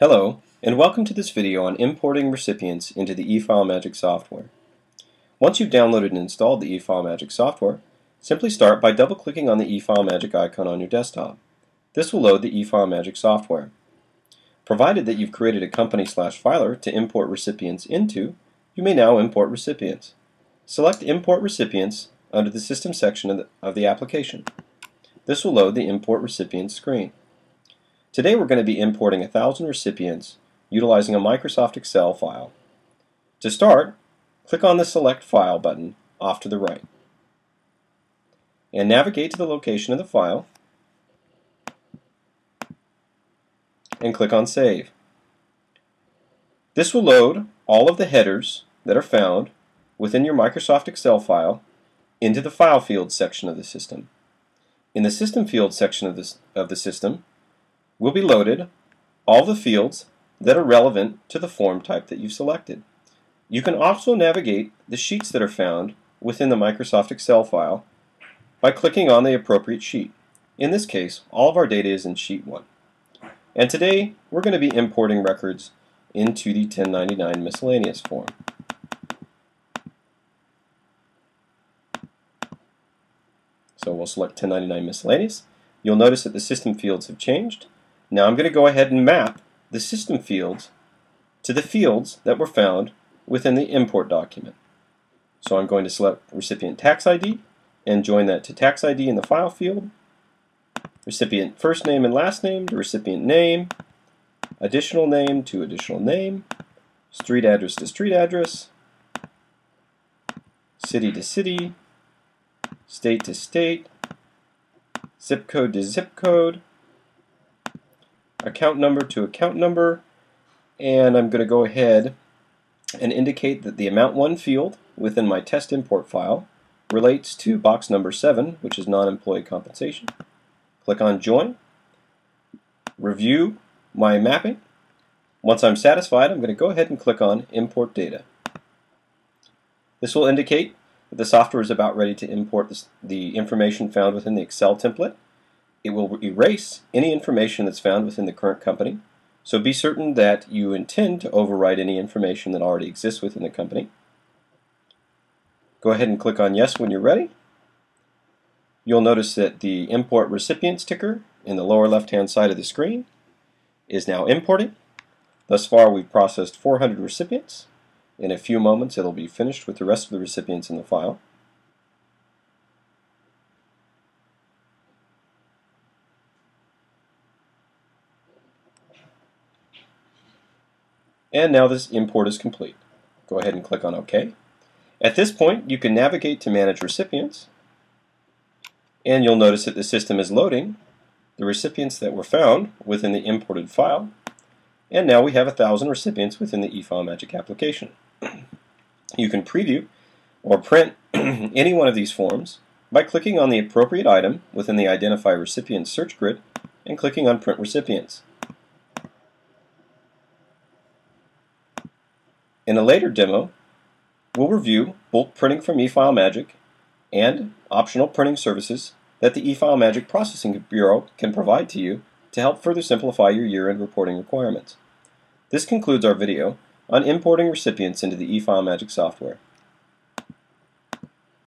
Hello, and welcome to this video on importing recipients into the eFileMagick software. Once you've downloaded and installed the eFileMagick software, simply start by double-clicking on the eFileMagick icon on your desktop. This will load the eFileMagick software. Provided that you've created a company/filer to import recipients into, you may now import recipients. Select Import Recipients under the System section of the application. This will load the Import Recipients screen. Today we're going to be importing 1,000 recipients utilizing a Microsoft Excel file. To start, click on the Select File button off to the right and navigate to the location of the file and click on Save. This will load all of the headers that are found within your Microsoft Excel file into the File Fields section of the system. In the System Fields section of the system will be loaded all the fields that are relevant to the form type that you've selected. You can also navigate the sheets that are found within the Microsoft Excel file by clicking on the appropriate sheet. In this case, all of our data is in Sheet 1. And today, we're going to be importing records into the 1099 miscellaneous form. So we'll select 1099 miscellaneous. You'll notice that the system fields have changed. Now I'm going to go ahead and map the system fields to the fields that were found within the import document. So I'm going to select recipient tax ID and join that to tax ID in the file field, recipient first name and last name to recipient name, additional name to additional name, street address to street address, city to city, state to state, zip code to zip code, account number to account number, and I'm going to go ahead and indicate that the amount 1 field within my test import file relates to box number 7, which is non-employee compensation. Click on Join, review my mapping. Once I'm satisfied, I'm going to go ahead and click on Import Data. This will indicate that the software is about ready to import the information found within the Excel template. It will erase any information that's found within the current company, so be certain that you intend to overwrite any information that already exists within the company. Go ahead and click on Yes when you're ready. You'll notice that the Import Recipients ticker in the lower left-hand side of the screen is now importing. Thus far we've processed 400 recipients. In a few moments it'll be finished with the rest of the recipients in the file. And now this import is complete. Go ahead and click on OK. At this point, you can navigate to Manage Recipients, and you'll notice that the system is loading the recipients that were found within the imported file, and now we have 1,000 recipients within the eFileMagick application. You can preview or print any one of these forms by clicking on the appropriate item within the Identify Recipients search grid and clicking on Print Recipients. In a later demo, we'll review bulk printing from eFileMagick and optional printing services that the eFileMagick Processing Bureau can provide to you to help further simplify your year-end reporting requirements. This concludes our video on importing recipients into the eFileMagick software.